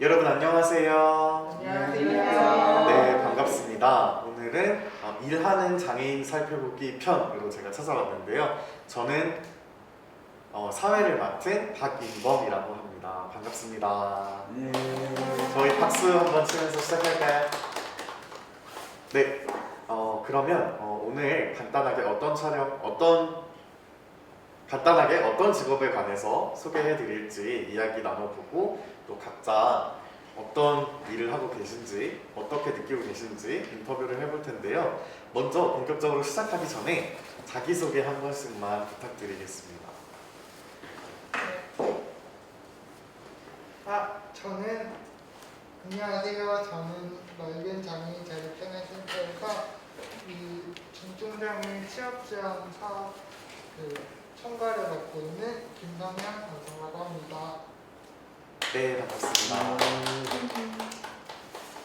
여러분 안녕하세요. 안녕하세요. 네, 반갑습니다. 오늘은 일하는 장애인 살펴보기 편으로 제가 찾아왔는데요. 저는 사회를 맡은 박인범이라고 합니다. 반갑습니다. 네. 저희 박수 한번 치면서 시작할까요? 네, 그러면 오늘 간단하게 어떤 직업에 관해서 소개해 드릴지 이야기 나눠보고 또 각자 어떤 일을 하고 계신지 어떻게 느끼고 계신지 인터뷰를 해볼 텐데요. 먼저 본격적으로 시작하기 전에 자기소개 한 번씩만 부탁드리겠습니다. 안녕하세요. 저는 넓은 장애인 자립생활센터에서 이 중증장애인 취업지원 사업 총괄을 맡고 있는 김성현 선생이라고 합니다. 네, 반갑습니다.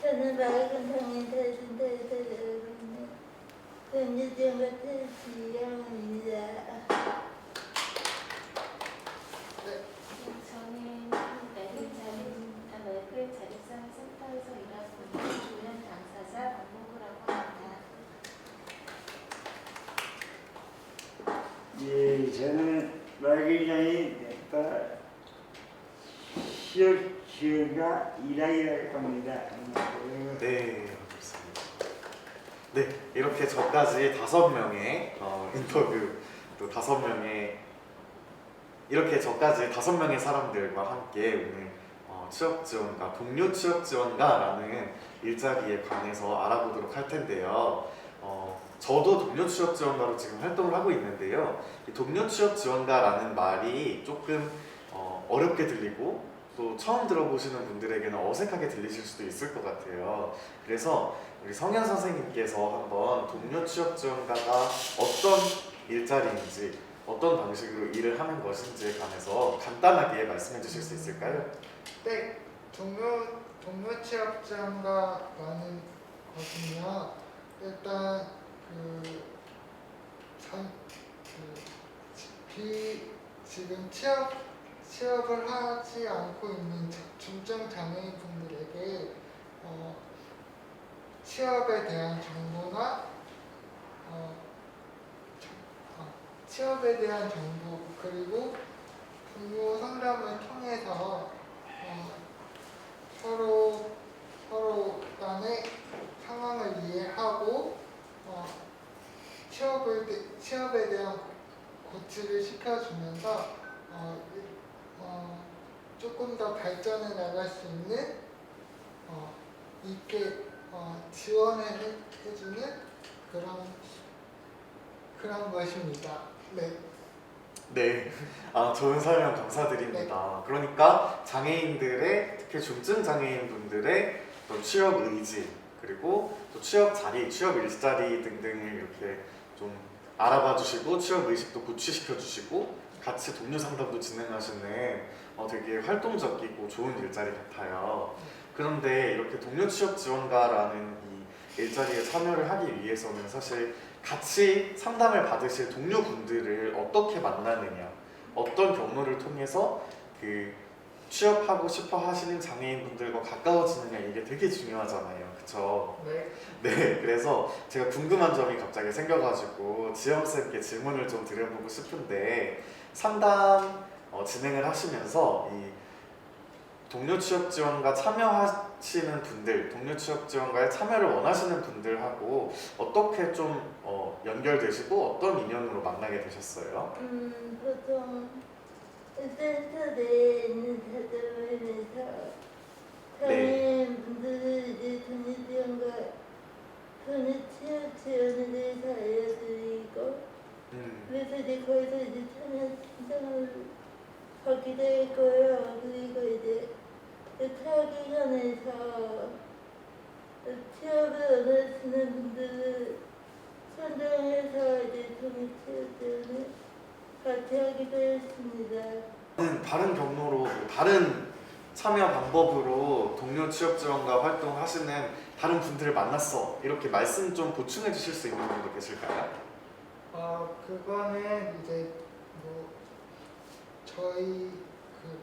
저는 맑은 장애인 자립센터에서 일하고 있는 전유지원 같은 지영입니다. 저는 맑은 자립생활센터에서 일하고 있는 조연 당사자 박모구라고 합니다. 예, 저는 말기장이 시어가 일하기라고 합니다. 네, 반갑습니다. 네, 이렇게 저까지 5명의 인터뷰 또 5명의 이렇게 저까지 5명의 사람들과 함께 오늘 취업지원가, 동료 취업지원가라는 일자리에 관해서 알아보도록 할 텐데요. 저도 동료 취업지원가로 지금 활동을 하고 있는데요. 이 동료 취업지원가라는 말이 조금 어렵게 들리고 또 처음 들어보시는 분들에게는 어색하게 들리실 수도 있을 것 같아요. 그래서 우리 성현 선생님께서 한번 동료 취업지원가가 어떤 일자리인지 어떤 방식으로 일을 하는 것인지에 관해서 간단하게 말씀해 주실 수 있을까요? 네, 동료 취업지원가라는 것은요. 일단 지금 취업을 하지 않고 있는 중증 장애인 분들에게 취업에 대한 정보나 그리고 부모 상담을 통해서 서로 간의 상황을 이해하고 취업에 대한 고치를 시켜주면서 조금 더 발전해 나갈 수 있는 있게 지원을 해주는 그런 것입니다. 네. 네, 좋은 설명 감사드립니다. 그러니까 장애인들의, 특히 중증 장애인분들의 또 취업 의지, 그리고 또 취업 자리, 취업 일자리 등등을 이렇게 좀 알아봐 주시고 취업 의식도 고취시켜 주시고 같이 동료 상담도 진행하시는 되게 활동적이고 좋은 일자리 같아요. 그런데 이렇게 동료 취업 지원가라는 이 일자리에 참여를 하기 위해서는 사실 같이 상담을 받으실 동료분들을 어떻게 만나느냐, 어떤 경로를 통해서 그 취업하고 싶어 하시는 장애인분들과 가까워지느냐, 이게 되게 중요하잖아요. 그쵸? 네. 네, 그래서 제가 궁금한 점이 갑자기 생겨가지고 지영쌤께 질문을 좀 드려보고 싶은데, 상담 진행을 하시면서 이 동료 취업 지원과 참여하시는 분들, 동료 취업 지원과에 참여를 원하시는 분들하고 어떻게 좀 연결되시고 어떤 인연으로 만나게 되셨어요? 보통 센터 내에 있는 자료에서 장애인 분들은 이제 동료지원과 동료 취업 지원에 대해서 알려드리고 그래서 이제 거기서 이제 참여 신청을 받게 될 거예요. 그리고 이제 타기관에서 취업을 원하시는 분들을 선정해서 이제 동료 취업 지원을 같이 하기도 했습니다. 다른 경로로, 다른 참여 방법으로 동료 취업 지원과 활동하시는 다른 분들을 만났어, 이렇게 말씀 좀 보충해 주실 수 있는 분도 계실까요? 그거는 이제 뭐 저희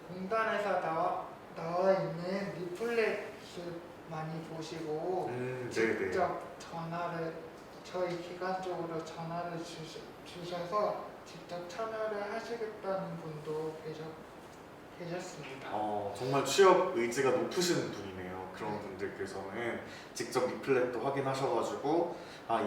공단에서 나와 있는 리플렛을 많이 보시고 네네. 직접 전화를 저희 기관 쪽으로 전화를 주셔서 직접 참여를 하시겠다는 분도 계셨습니다. 정말 취업 의지가 높으신 분이네요. 그런 분들께서는 직접 리플렛도 확인하셔가지고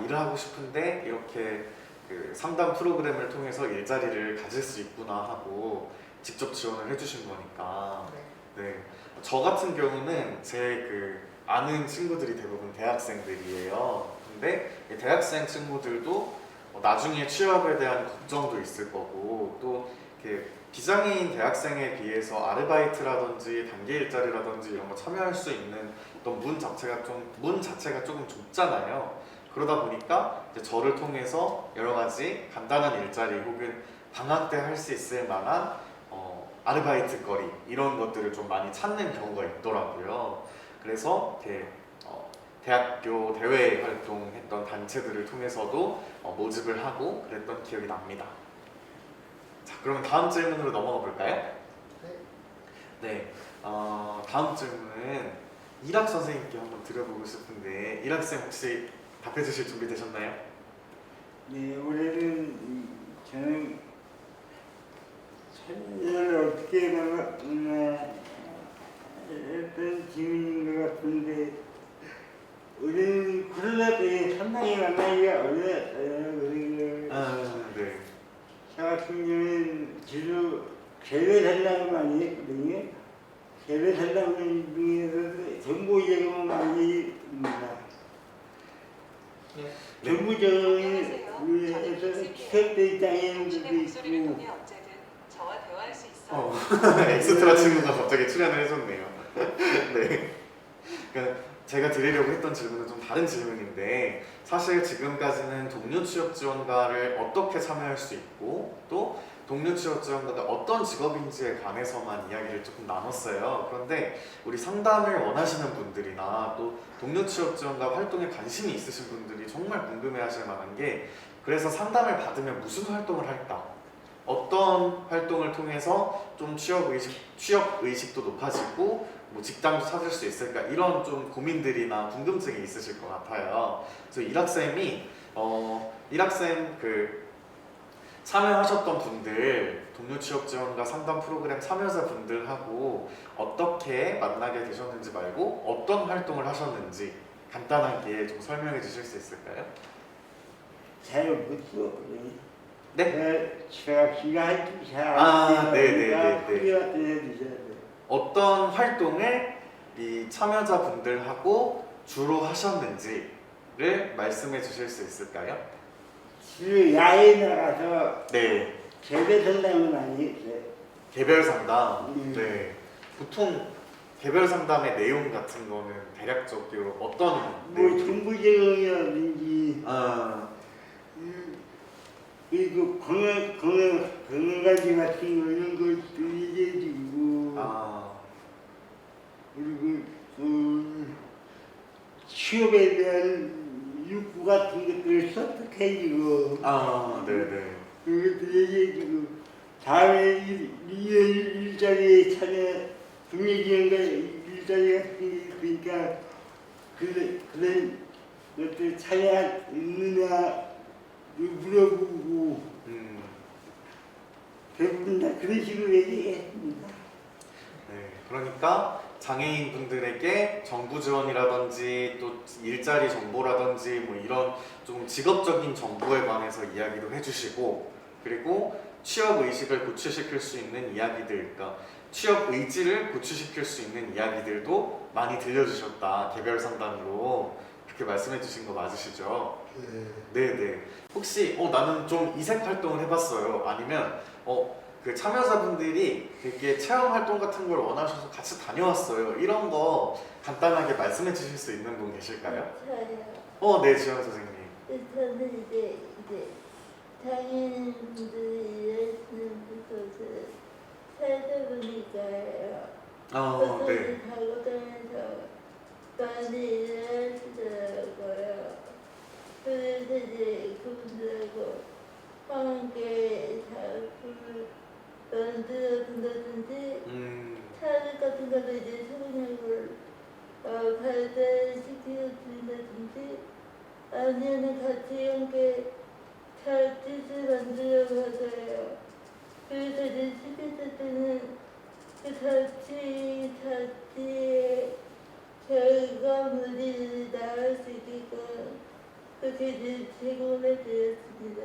일을 하고 싶은데 이렇게 그 상담 프로그램을 통해서 일자리를 가질 수 있구나 하고 직접 지원을 해주신 거니까. 네. 네. 저 같은 경우는 제 그 아는 친구들이 대부분 대학생들이에요. 근데 이 대학생 친구들도 나중에 취업에 대한 걱정도 있을 거고 또 이렇게 비장애인 대학생에 비해서 아르바이트라든지 단기 일자리라든지 이런 거 참여할 수 있는 어떤 문 자체가 조금 좁잖아요. 그러다 보니까 이제 저를 통해서 여러 가지 간단한 일자리 혹은 방학 때 할 수 있을 만한 아르바이트 거리 이런 것들을 좀 많이 찾는 경우가 있더라고요. 그래서 이렇게 대학교 대외 활동했던 단체들을 통해서도 모집을 하고 그랬던 기억이 납니다. 자, 그럼 다음 질문으로 넘어가 볼까요? 네. 네, 다음 질문은 이락 선생님께 한번 드려보고 싶은데 이락 쌤 혹시 답해 주실 준비 되셨나요? 네, 올해는 저는 참여를 어떻게 했던 질문인 것 같은데 올해는 코로나 때문에 상당히 만나기가 어려웠어요. 네. 저 같은 경우는 주로 개별 상담을 많이 했거든요. 개별 상담 중에서도 정보 제공을 많이 합니다. 네. 정부적인 우리에서 취업된 장애인들도 당신의 목소리를 있고 통해 언제든 저와 대화할 수 있어요. 엑스트라 친구가 갑자기 출연을 해줬네요. 네. 그러니까 제가 드리려고 했던 질문은 좀 다른 질문인데 사실 지금까지는 동료 취업 지원가를 어떻게 참여할 수 있고 또 동료 취업 지원가가 어떤 직업인지에 관해서만 이야기를 조금 나눴어요. 그런데 우리 상담을 원하시는 분들이나 또 동료 취업 지원가 활동에 관심이 있으신 분들이 정말 궁금해하실 만한 게 그래서 상담을 받으면 무슨 활동을 할까? 어떤 활동을 통해서 좀 취업 의식도 높아지고 뭐 직장도 찾을 수 있을까 이런 좀 고민들이나 궁금증이 있으실 것 같아요. 그래서 일학쌤 그 참여하셨던 분들 동료 취업 지원과 상담 프로그램 참여자 분들하고 어떻게 만나게 되셨는지 말고 어떤 활동을 하셨는지 간단하게 좀 설명해 주실 수 있을까요? 잘 못했어요. 네? 제가 귀가 할줄 잘 네네네. 해주셔야 돼요. 어떤 활동을 이 참여자 분들하고 주로 하셨는지를 말씀해 주실 수 있을까요? 주로 야외에 나가서 네, 개별 상담을 많이 했어요. 개별 상담. 음. 네, 보통 개별 상담의 내용 같은 거는 대략적으로 어떤 뭐 내용? 정보 제공이라든지 그리고 건강관리 같은 거 이런 것도 얘기해주고 그리고 취업에 대한 욕구 같은 것들을 설득해주고 네네. 그것도 얘기해주고 다음에 일자리에 참여 동료지원과 일자리 같은 게 있으니까 그런 것들 참여했느냐 물어보고 대부분 다 그런 식으로 얘기했습니다. 네, 그러니까 장애인 분들에게 정부 지원이라든지 또 일자리 정보라든지 뭐 이런 좀 직업적인 정보에 관해서 이야기도 해주시고 그리고 취업 의식을 고취시킬 수 있는 이야기들, 그러니까 취업 의지를 고취시킬 수 있는 이야기들도 많이 들려주셨다. 개별 상담으로 그렇게 말씀해주신 거 맞으시죠? 네네. 혹시 나는 좀 이색 활동을 해봤어요. 아니면 그 참여자분들이 되게 체험 활동 같은 걸 원하셔서 같이 다녀왔어요. 이런 거 간단하게 말씀해 주실 수 있는 분 계실까요? 저요. 네, 지원 선생님. 저는 이제 장애인분들이 일하시는 곳을 살다 보니까요. 네. 가고 다녀서 많이 일하시더라고요. 그래서 이제 그분들하고 함께 작품을 만들어 본다든지 차를 같은 것도 이제 시켰을 때는 그 자체의 결과물이 나올 수 있게끔 그렇게 제공을 드렸습니다.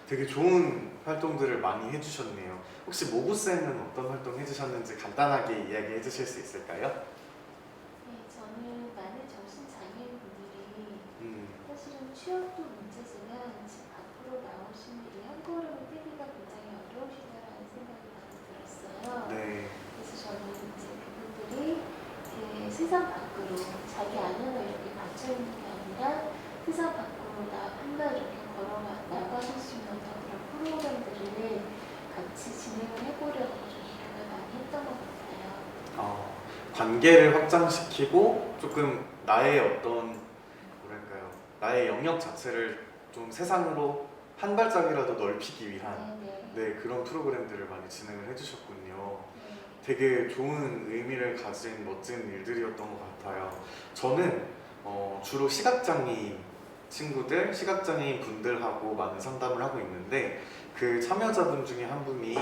되게 좋은 활동들을 많이 해주셨네요. 혹시 모구쌤은 어떤 활동 해주셨는지 간단하게 이야기해 주실 수 있을까요? 네, 저는 많은 정신장애인분들이 음, 사실은 취업도 문제지만 집 밖으로 나오시는 이 한 걸음을 떼기가 굉장히 어려우시다라는 생각이 많이 들었어요. 네. 그래서 저는 이제 그분들이 세상 밖으로 자기 안에만 이렇게 갇혀 있는 게 아니라 세상 밖으로 한 발 이렇게 걸어 나가실 수 있는 어떤 그런 프로그램들을 같이 진행을 해보려고 좀 노력을 많이 했던 것 같아요. 관계를 확장시키고 조금 나의 어떤 뭐랄까요, 나의 영역 자체를 좀 세상으로 한 발짝이라도 넓히기 위한 네, 그런 프로그램들을 많이 진행을 해주셨군요. 되게 좋은 의미를 가진 멋진 일들이었던 것 같아요. 저는 주로 시각장애인 친구들, 시각장애인 분들하고 많은 상담을 하고 있는데 그 참여자분 중에 한 분이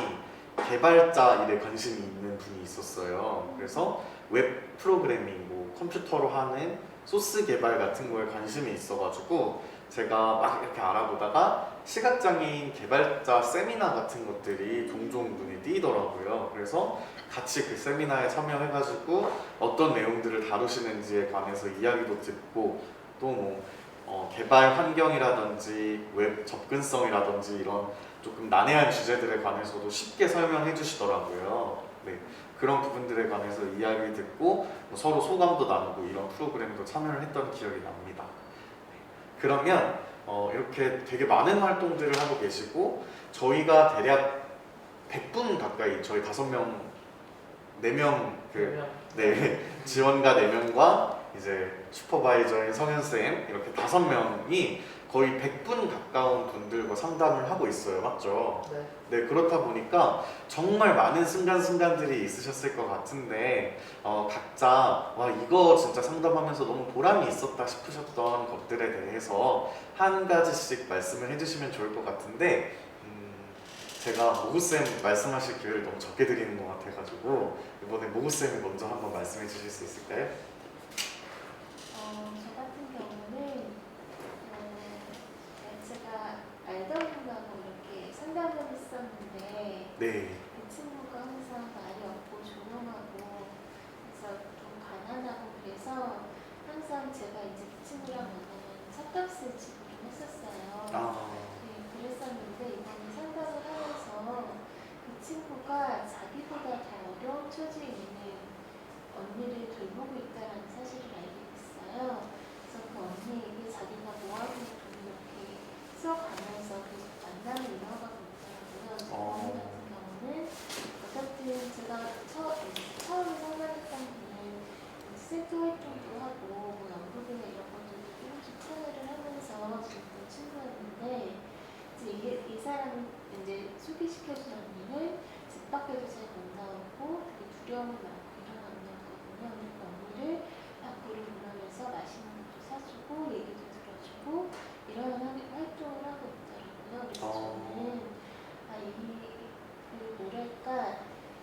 개발자 일에 관심이 있는 분이 있었어요. 그래서 웹 프로그래밍, 뭐 컴퓨터로 하는 소스 개발 같은 거에 관심이 있어가지고 제가 막 이렇게 알아보다가 시각장애인 개발자 세미나 같은 것들이 종종 눈에 띄더라고요. 그래서 같이 그 세미나에 참여해가지고 어떤 내용들을 다루시는지에 관해서 이야기도 듣고 또 개발 환경이라든지 웹 접근성이라든지 이런 조금 난해한 주제들에 관해서도 쉽게 설명해 주시더라고요. 네, 그런 부분들에 관해서 이야기 듣고 서로 소감도 나누고 이런 프로그램도 참여를 했던 기억이 납니다. 그러면 이렇게 되게 많은 활동들을 하고 계시고 저희가 대략 100분 가까이 저희 5명, 4명 네, 지원가 4명과 이제 슈퍼바이저인 성현쌤 이렇게 5명이 거의 100분 가까운 분들과 상담을 하고 있어요. 맞죠? 네. 네, 그렇다 보니까 정말 많은 순간순간들이 있으셨을 것 같은데 각자 와 이거 진짜 상담하면서 너무 보람이 있었다 싶으셨던 것들에 대해서 한 가지씩 말씀을 해주시면 좋을 것 같은데 제가 모구쌤 말씀하실 기회를 너무 적게 드리는 것 같아가지고 이번에 모구쌤이 먼저 한번 말씀해 주실 수 있을까요? 저 같은 경우는 제가 알던 분하고 이렇게 상담을 했었는데 네. 그 친구가 항상 말이 없고 조용하고 그래서 좀 가난하고 그래서 항상 제가 이제 그 친구랑 만나면 찻값을 지불을 했었어요. 네, 그랬었는데 이번에 상담을 하면서 그 친구가 자기보다 더 어려운 처지에 있는 언니를 돌보고 있다는 사실을 알게 됐어요. 그래서 그 언니에게 자기가 모아둔 돈을 이렇게 써가면서 계속 만남을 이어가고 있더라고요. 그 언니 같은 경우는 어쨌든 제가 처음에 상담했던 분은 센터 활동도 하고 뭐 연극이나 이런 것들도 조금씩 참여를 하면서 지냈던 친구였는데 이제 이 사람은 이제 소개시켜준 언니는 집 밖에도 잘 못 나오고 되게 두려움을 많고 이런 언니였거든요. 그 언니를 밖으로 보내면서 맛있는 것도 사주고 얘기도 들어주고 이런 활동을 하고 있더라고요. 그래서 저는 뭐랄까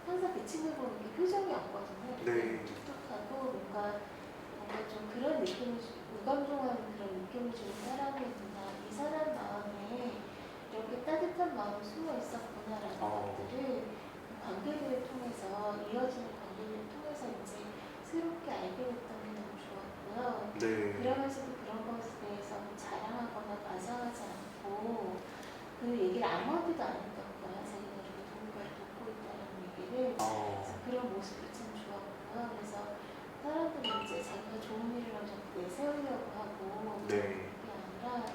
항상 그 친구 보면 이렇게 표정이 없거든요. 네. 툭툭하고 뭔가 좀 그런 느낌을 무감동하는 그런 느낌을 주는 사람이구나. 이 사람 마음에 이렇게 따뜻한 마음이 숨어 있었구나라는 것들을 관계들을 통해서 이어지는 관계들을 통해서 이제 새롭게 알게 됐던 게 너무 좋았고요. 네. 그러면서도 그런 것에 대해서 뭐 자랑하거나 과장하지 않고 그 얘기를 아무한테도 안 했던 거야. 자기가 이렇게 누군가를 돕고 있다는 얘기를. 그래서 그런 모습이 참 좋았고요. 그래서 사람들이 이제 자기가 좋은 일을 하면 자꾸 내세우려고 하고 네. 그게 아니라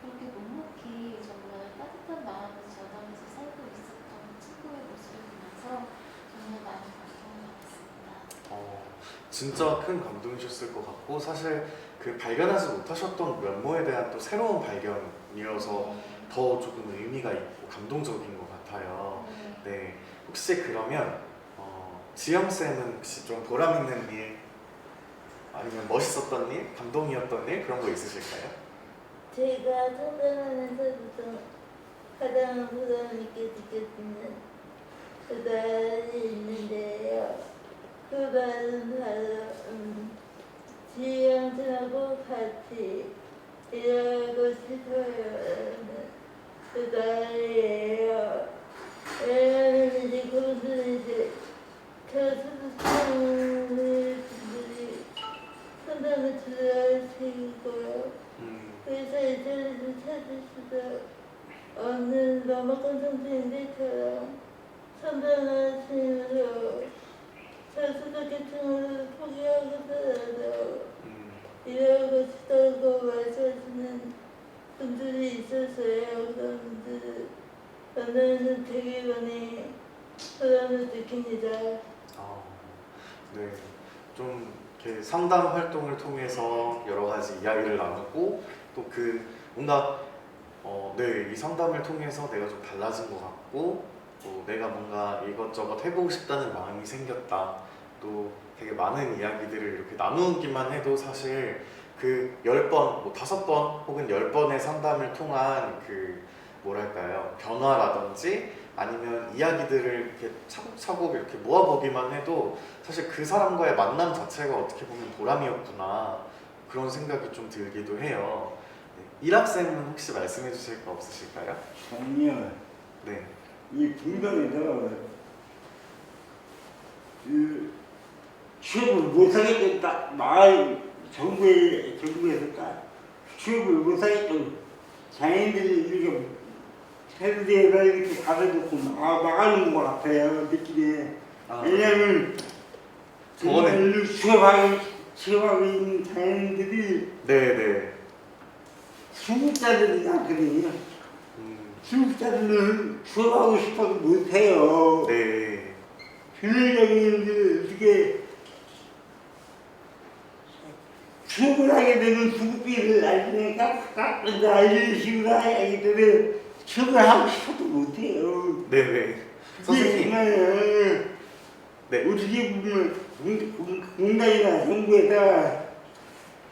그렇게 묵묵히 정말 따뜻한 마음을 전하면서 살고 있었던 친구의 모습을 보면서 정말 많은 감동을 받았습니다. 진짜 큰 감동이셨을 것 같고 사실 그 발견하지 못하셨던 면모에 대한 또 새로운 발견이어서 더 조금 의미가 있고 감동적인 것 같아요. 네, 혹시 그러면 지영쌤은 혹시 좀 보람 있는 일 아니면 멋있었던 일, 감동이었던 일 그런 거 있으실까요? 제가 상담하면서부터 가장 보람 있게 느꼈던 딸이 있는데요. 그 딸은 바로 지영진하고 같이 일하고 싶어요. 그 딸이에요. 왜냐면 이제 그분들이 이제 교수들이 상담을 들어갈 테고요. 그래서 이제는 찾을 수도 없는 마마권 선생님들처럼 선방하시면서 저수도계층을 포기하고서라도 일하고 싶다고 말씀하시는 분들이 있었어요. 그런 분들 만나는 되게 많이 보람을 느낍니다. 네, 좀 이렇게 상담 활동을 통해서 여러 가지 이야기를 나누고 또 그 뭔가 이 상담을 통해서 내가 좀 달라진 것 같고 또 내가 뭔가 이것저것 해보고 싶다는 마음이 생겼다. 또 되게 많은 이야기들을 이렇게 나누기만 해도 사실 그 10번, 뭐 5번 혹은 10번의 상담을 통한 그 뭐랄까요 변화라든지 아니면 이야기들을 이렇게 차곡차곡 이렇게 모아보기만 해도 사실 그 사람과의 만남 자체가 어떻게 보면 보람이었구나 그런 생각이 좀 들기도 해요. 네. 일학생은 혹시 말씀해 주실 거 없으실까요? 저는요, 네. 이 분당에서 그 취업을 못하겠다 마을 정부에서 딱 취업을 못하겠던 장애인들이 이렇게 패드에서 이렇게 가둬놓고 막아놓은 것 같아요, 느낌에. 왜냐면 정말 취업하고 있는 장애인들이 네네. 수급자들이 많거든요. 수급자들은 취업하고 싶어도 못해요. 네. 비밀적인 어떻게 취업을 하게 되면 수급비를 나중에 깎는다 이런 식으로 하기 때문에 취업을 하고 싶어도 못해요. 네네. 선생님. 네. 어떻게 보면 공단이나 정부에다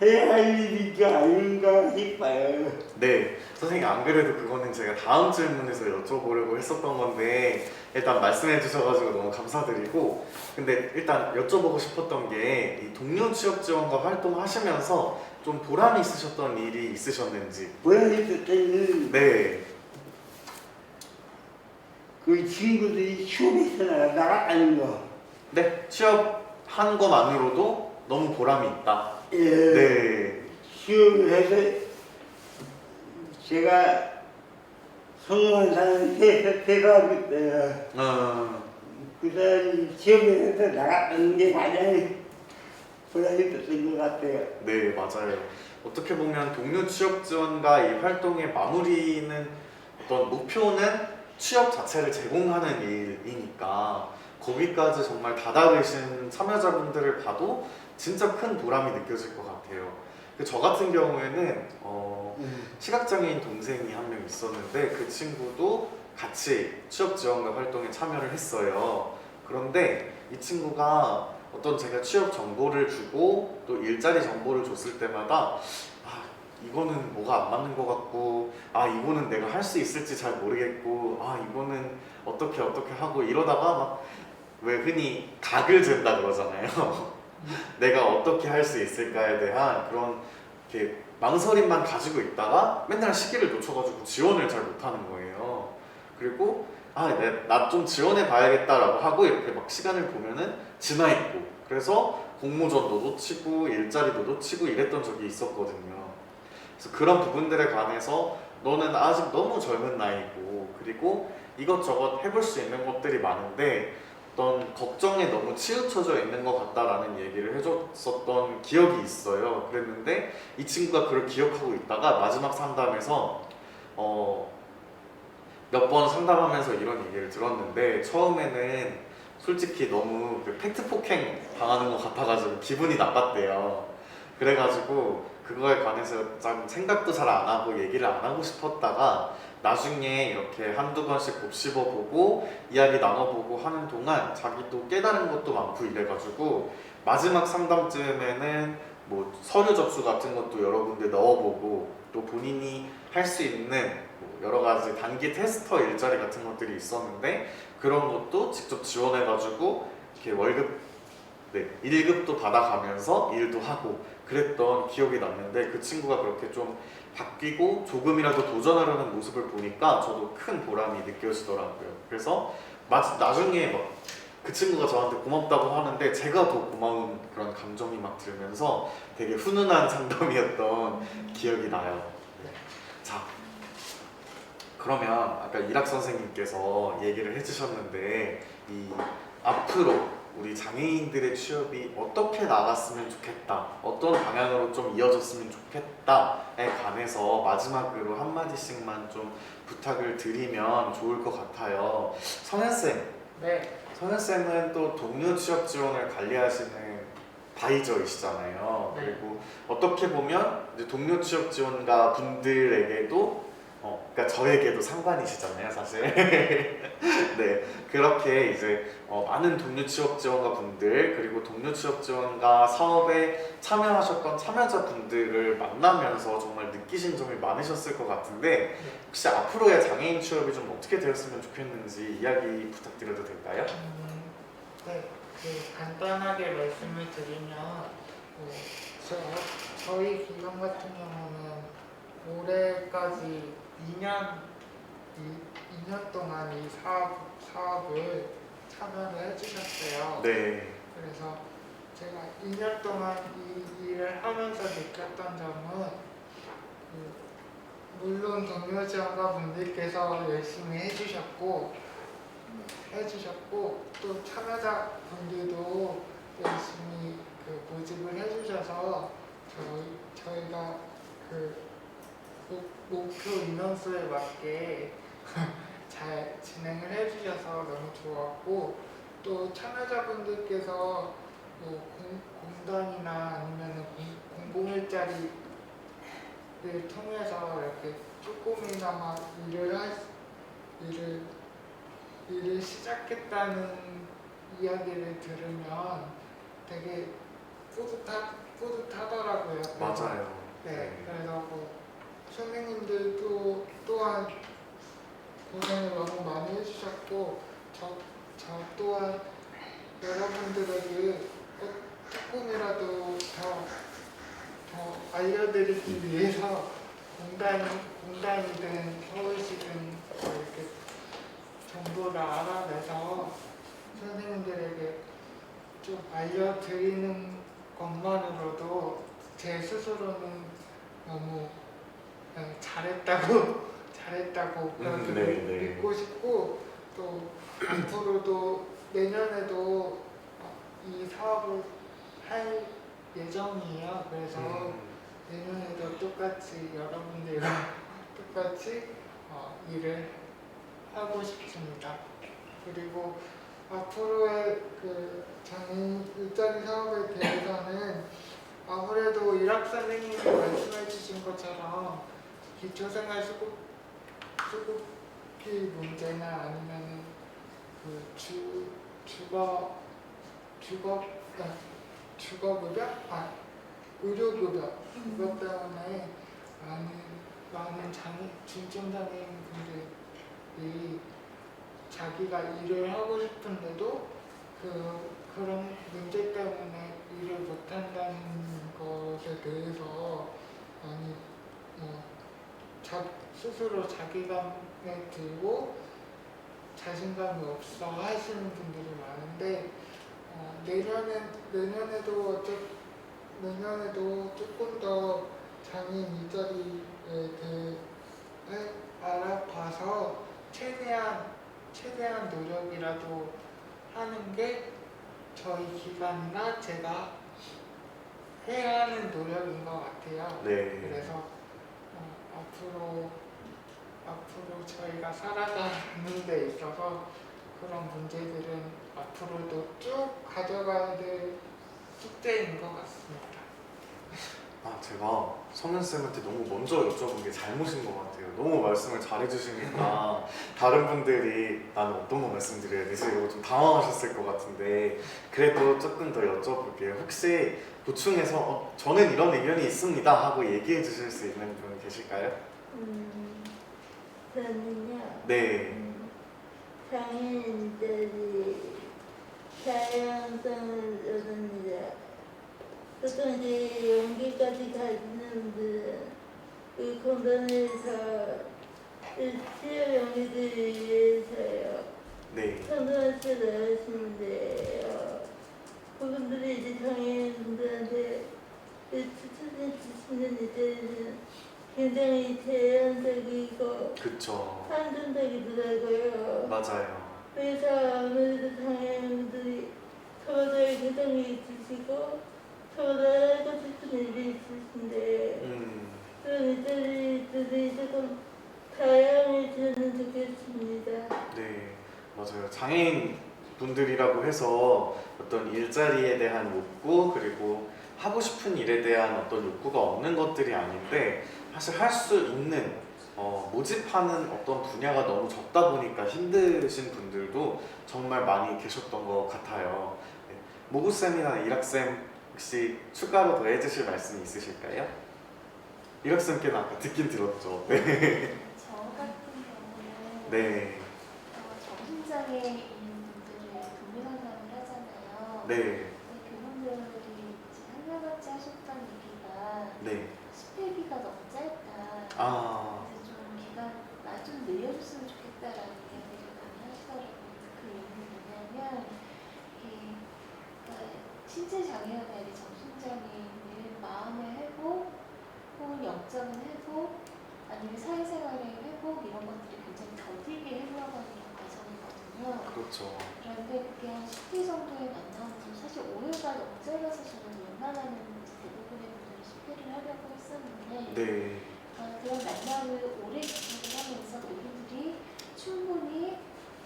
해야 할 일이지 아닌가 싶어요. 네, 선생님 안 그래도 그거는 제가 다음 질문에서 여쭤보려고 했었던 건데 일단 말씀해 주셔가지고 너무 감사드리고 근데 일단 여쭤보고 싶었던 게 이 동료 취업 지원과 활동하시면서 좀 보람이 있으셨던 일이 있으셨는지. 보여줄 때는 네, 그 친구들이 취업해서 나갔다는 거. 네, 취업한 것만으로도 너무 보람이 있다. 예. 네, 취업을 해서 제가 성공한 사람이 세 사람이 있어요. 그 사람이 취업을 해서 나갔다는 게 가장 보람이 있었던 것 같아요. 네, 맞아요. 어떻게 보면 동료 취업 지원과 이 활동의 마무리는 어떤 목표는 취업 자체를 제공하는 일이니까 거기까지 정말 다다르신 참여자분들을 봐도 진짜 큰 보람이 느껴질 것 같아요. 저 같은 경우에는 시각장애인 동생이 한 명 있었는데 그 친구도 같이 취업 지원과 활동에 참여를 했어요. 그런데 이 친구가 어떤 제가 취업 정보를 주고 또 일자리 정보를 줬을 때마다 이거는 뭐가 안 맞는 것 같고 이거는 내가 할 수 있을지 잘 모르겠고 이거는 어떻게 하고 이러다가 막 왜 흔히 각을 잰다 그러잖아요. 내가 어떻게 할 수 있을까에 대한 그런 이렇게 망설임만 가지고 있다가 맨날 시기를 놓쳐가지고 지원을 잘 못하는 거예요. 그리고 나 좀 지원해 봐야겠다라고 하고 이렇게 막 시간을 보면은 지나 있고 그래서 공모전도 놓치고 일자리도 놓치고 이랬던 적이 있었거든요. 그래서 그런 부분들에 관해서 너는 아직 너무 젊은 나이고 그리고 이것저것 해볼 수 있는 것들이 많은데 어떤 걱정에 너무 치우쳐져 있는 것 같다라는 얘기를 해줬었던 기억이 있어요. 그랬는데 이 친구가 그걸 기억하고 있다가 마지막 상담에서 몇 번 상담하면서 이런 얘기를 들었는데 처음에는 솔직히 너무 팩트 폭행 당하는 것 같아가지고 기분이 나빴대요. 그래가지고 그거에 관해서 좀 생각도 잘 안 하고 얘기를 안 하고 싶었다가 나중에 이렇게 한두 번씩 곱씹어보고 이야기 나눠보고 하는 동안 자기도 깨달은 것도 많고 이래가지고 마지막 상담쯤에는 뭐 서류 접수 같은 것도 여러 군데 넣어보고 또 본인이 할 수 있는 뭐 여러 가지 단기 테스터 일자리 같은 것들이 있었는데 그런 것도 직접 지원해가지고 이렇게 월급 1급도 받아가면서 일도 하고 그랬던 기억이 났는데 그 친구가 그렇게 좀 바뀌고 조금이라도 도전하려는 모습을 보니까 저도 큰 보람이 느껴지더라고요. 그래서 나중에 막 그 친구가 저한테 고맙다고 하는데 제가 더 고마운 그런 감정이 막 들면서 되게 훈훈한 상담이었던 기억이 나요. 자, 그러면 아까 이락 선생님께서 얘기를 해주셨는데 이 앞으로 우리 장애인들의 취업이 어떻게 나갔으면 좋겠다, 어떤 방향으로 좀 이어졌으면 좋겠다에 관해서 마지막으로 한마디씩만 좀 부탁을 드리면 좋을 것 같아요. 성현쌤, 네. 성현쌤은 또 동료 취업 지원을 관리하시는 바이저이시잖아요. 네. 그리고 어떻게 보면 이제 동료 취업 지원가 분들에게도 그러니까 저에게도 상관이시잖아요, 사실. 네, 그렇게 이제 많은 동료 취업 지원가 분들 그리고 동료 취업 지원가 사업에 참여하셨던 참여자 분들을 만나면서 정말 느끼신 점이 많으셨을 것 같은데 혹시 앞으로의 장애인 취업이 좀 어떻게 되었으면 좋겠는지 이야기 부탁드려도 될까요? 네, 간단하게 말씀을 드리면 저희 기관 같은 경우는 올해까지 2년 동안 이 사업을 참여를 해주셨어요. 네. 그래서 제가 2년 동안 이 일을 하면서 느꼈던 점은 물론 동료 지원가 분들께서 열심히 해주셨고 또 참여자 분들도 열심히 모집을 해주셔서 저희가 목표 인원수에 맞게 잘 진행을 해주셔서 너무 좋았고 또 참여자분들께서 공단이나 아니면 공공일자리를 통해서 이렇게 조금이나마 일을 시작했다는 이야기를 들으면 되게 뿌듯하더라고요. 맞아요. 네, 그래서 선생님들도 또한 고생을 너무 많이 해주셨고 저 또한 여러분들에게 조금이라도 더 알려드리기 위해서 공단이든 서울시든 이렇게 정보를 알아내서 선생님들에게 좀 알려드리는 것만으로도 제 스스로는 너무 잘했다고 그렇게 믿고 싶고 또 앞으로도 내년에도 이 사업을 할 예정이에요. 그래서 내년에도 똑같이 여러분들과 똑같이 일을 하고 싶습니다. 그리고 앞으로의 장애인 일자리 사업에 대해서는 아무래도 이락 선생님이 말씀해 주신 것처럼 기초생활 수급비 문제나 아니면 주거급여? 의료급여 그것 때문에 많은 중증장애인 분들이 자기가 일을 하고 싶은데도 그런 문제 때문에 일을 못한다는 것에 대해서 많이 스스로 자기감에 들고 자신감이 없어 하시는 분들이 많은데 내년에도 조금 더 장애인 일자리에 대해 알아봐서 최대한 노력이라도 하는 게 저희 기관이나 제가 해야 하는 노력인 것 같아요. 네. 그래서 앞으로 저희가 살아가는 데 있어서 그런 문제들은 앞으로도 쭉 가져가야 될 숙제인 것 같습니다. 제가 성현쌤한테 너무 먼저 여쭤본 게 잘못인 것 같아요. 너무 말씀을 잘해주시니까 다른 분들이 나는 어떤 거 말씀드려야 되지? 이러고 좀 당황하셨을 것 같은데 그래도 조금 더 여쭤볼게요. 혹시 보충해서 저는 이런 의견이 있습니다 하고 얘기해 주실 수 있는 분 계실까요? 저는요. 네. 장애인들이 다양성을 얻습니다. 보통 이제 연기까지 가지는 분들은 그 공간에서 치료 연기들을 위해서요. 네. 성동시를 하시는데요. 그분들이 이제 장애인분들한테 추천해 주시는 이제는 굉장히 제한적이고 그쵸. 한정적이더라고요. 맞아요. 그래서 아무래도 장애인분들이 서로를 개성이 있으시고 서로 하고 싶은 일이 있으신데 그런 일들이 조금 다양해지면 좋겠습니다. 네, 맞아요. 장애인 분들이라고 해서 어떤 일자리에 대한 욕구 그리고 하고 싶은 일에 대한 어떤 욕구가 없는 것들이 아닌데 사실 할 수 있는 모집하는 어떤 분야가 너무 적다 보니까 힘드신 분들도 정말 많이 계셨던 것 같아요. 네. 모구쌤이나 이락쌤 혹시 추가로 더 해주실 말씀이 있으실까요? 이락쌤께는 아까 듣긴 들었죠. 네. 저 같은 경우는 네. 정신장애인 분들을 동료 상담을 하잖아요. 네. 근데 그분들이 이제 한결같이 하셨던 얘기가 네. 10회기가 너무 짧다. 아. 그래서 좀 기간 좀 늘려줬으면 좋겠다라는 이야기를 많이 하시더라고요. 그 이유는 뭐냐면 그러니까 신체 장애와 달리 정신장애인은 마음의 회복, 혹은 영적인 회복, 아니면 사회생활의 회복 이런 것들이 굉장히 더디게 해결하는 과정이거든요. 그렇죠. 그런데 그게 한 10회 정도에 만나면서 사실 5회가 너무 짧아서 저는 웬만하면 대부분의 분들이 10회를 하려고 했었는데 네. 그런 만남을 오래 지속을 하면서 그분들이 충분히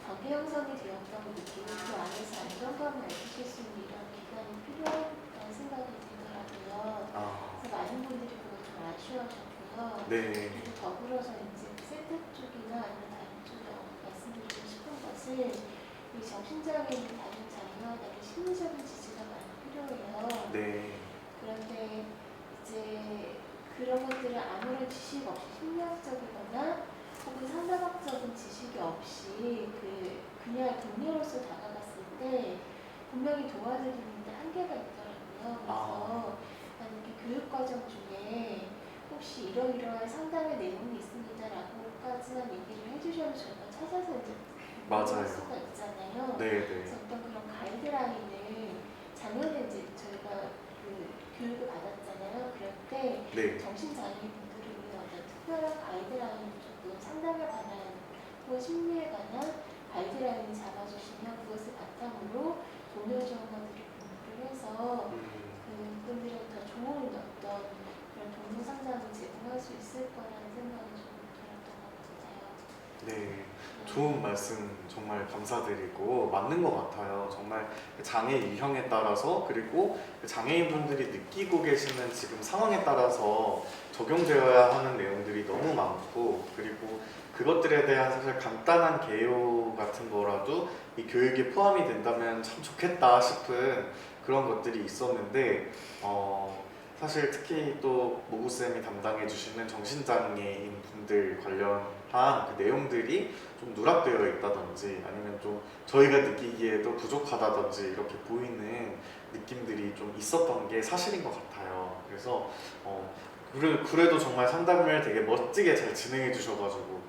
관계 형성이 되었다고 느끼고 그 안에서 안정감을 느끼실 수 있는 이런 기간이 필요하다는 생각이 들더라고요. 아. 그래서 많은 분들이 그걸 좀 아쉬워하셨고요. 네. 그리고 더불어서 이제 센터 쪽이나 아니면 다른 쪽에 말씀드리고 싶은 것은 이 정신장애인 다른 장애와 달리 심리적인 지지가 많이 필요해요. 네. 그런데 이제 그런 것들을 아무런 지식 없이 심리학적이거나 혹은 상담학적인 지식이 없이 그냥 동료로서 다가갔을 때 분명히 도와드리는데 한계가 있더라고요. 그래서 만약에 교육과정 중에 혹시 이러이러한 상담의 내용이 있습니다라고까지만 얘기를 해주셔도 저희가 찾아서 이제 맞아요. 할 수가 있잖아요. 네. 그래서 어떤 그런 가이드라인을 작년에 이제 저희가 그 교육을 받았잖아요. 그럴 때 네. 정신장애인분들을 위해 어떤 특별한 가이드라인을 조금 상담에 관한 혹은 심리에 관한 가이드라인을 잡아주시면 그것을 바탕으로 동료 전문가들이 공부를 해서 그분들은 더 좋은 어떤 그런 동료 상담을 제공할 수 있을 거라는 생각이 좀 들었던 것 같아요. 네. 좋은 말씀 정말 감사드리고 맞는 것 같아요. 정말 장애 유형에 따라서 그리고 장애인분들이 느끼고 계시는 지금 상황에 따라서 적용되어야 하는 내용들이 너무 많고 그리고 그것들에 대한 사실 간단한 개요 같은 거라도 이 교육에 포함이 된다면 참 좋겠다 싶은 그런 것들이 있었는데 사실 특히 또 모구쌤이 담당해 주시는 정신장애인 분들 관련한 그 내용들이 좀 누락되어 있다든지 아니면 좀 저희가 느끼기에도 부족하다든지 이렇게 보이는 느낌들이 좀 있었던 게 사실인 것 같아요. 그래서 그래도 정말 상담을 되게 멋지게 잘 진행해 주셔가지고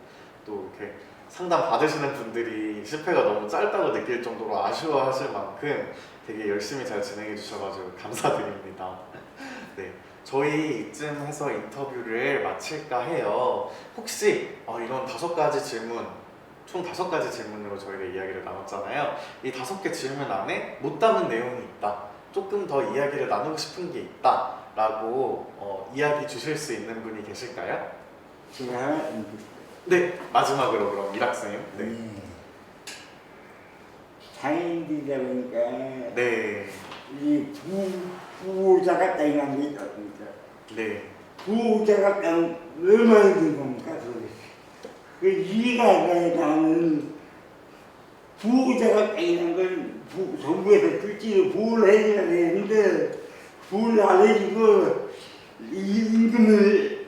또 이렇게 상담 받으시는 분들이 10회가 너무 짧다고 느낄 정도로 아쉬워하실 만큼 되게 열심히 잘 진행해 주셔가지고 감사드립니다. 네, 저희 이쯤 해서 인터뷰를 마칠까 해요. 혹시 이런 5가지 질문, 총 5가지 질문으로 저희가 이야기를 나눴잖아요. 이 5개 질문 안에 못 담은 내용이 있다, 조금 더 이야기를 나누고 싶은 게 있다 라고 이야기 주실 수 있는 분이 계실까요? 제가 하나 좀 네, 마지막으로 그럼 이락쌤. 네. 장애인들이다 보니까 네. 이 부호자 같다는 게 있습니다. 네. 부호자 같다는 얼마나 된 겁니까? 그 이해가 안 가요. 나는 부호자 같다는 걸 정부에서 실제로 보호를 해줘야 되는데 보호를 안 해주고 임금을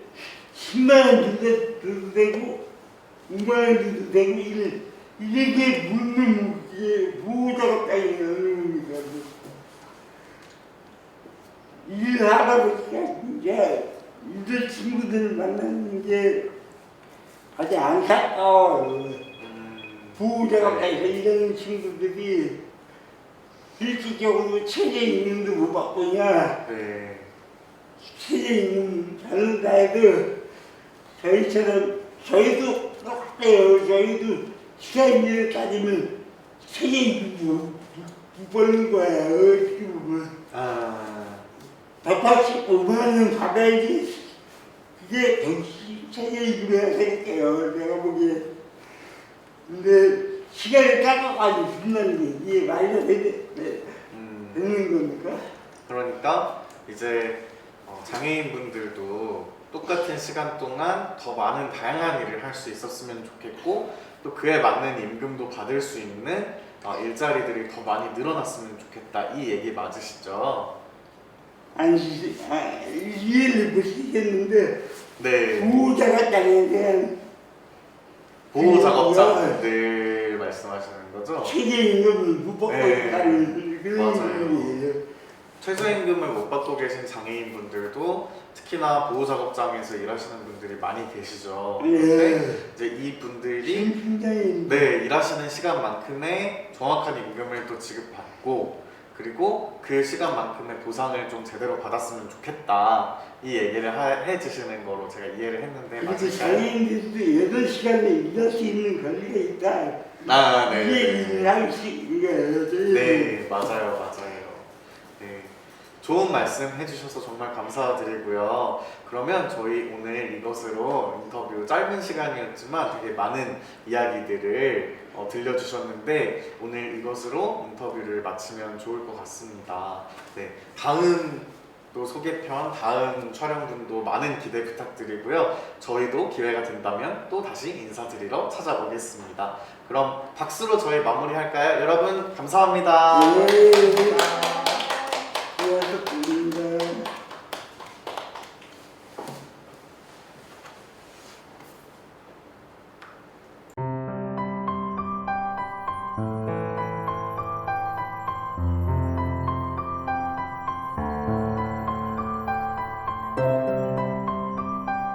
10만 원 줘도 되고 5만원도 되고 이렇게 묻는 게 보호작업장이 어느 겁니까? 일하다 보니까 이제 이들 친구들을 만나는 게 아주 안타까워요. 보호작업장에서 일하는 친구들이 실질적으로 최저임금도 못 받고냐, 네. 최저임금 받는다 해도 저희처럼 저희도 똑같아요. 저희도 시간을 따지면 최저임금도 못 벌는 거야. 어떻게 보면 아, 185만 원 받아야지 그게 역시 최저임금이라 생각해요. 내가 보기에. 근데 시간을 깎아가지고 준다는 게 이게 말이 되는 겁니까? 그러니까 이제 장애인분들도 똑같은 시간 동안 더 많은 다양한 일을 할 수 있었으면 좋겠고 또 그에 맞는 임금도 받을 수 있는 일자리들이 더 많이 늘어났으면 좋겠다. 이 얘기 맞으시죠? 이해를 못시켰는데 네. 보호작업장에 대한 보호작업자분들 말씀하시는 거죠? 최저임금을 못 받고 네. 있다는 그런 맞아요. 의미예요. 최저임금을 못 받고 계신 장애인분들도 특히나 보호작업장에서 일하시는 분들이 많이 계시죠. 근데 네. 이제 이 분들이 굉장히 네, 일하시는 시간만큼의 정확한 임금을 또 지급받고 그리고 그 시간만큼의 보상을 좀 제대로 받았으면 좋겠다. 이 얘기를 해주시는 거로 제가 이해를 했는데 그리고 맞을까요? 장애인들도 8시간에 일할 수 있는 권리가 있다. 아, 이게 네. 일할 수 있는 거예요. 네, 맞아요. 네. 좋은 말씀 해주셔서 정말 감사드리고요. 그러면 저희 오늘 이것으로 인터뷰 짧은 시간이었지만 되게 많은 이야기들을 들려주셨는데 오늘 이것으로 인터뷰를 마치면 좋을 것 같습니다. 네, 다음 또 소개편, 다음 촬영분도 많은 기대 부탁드리고요. 저희도 기회가 된다면 또 다시 인사드리러 찾아오겠습니다. 그럼 박수로 저희 마무리할까요? 여러분 감사합니다. 네.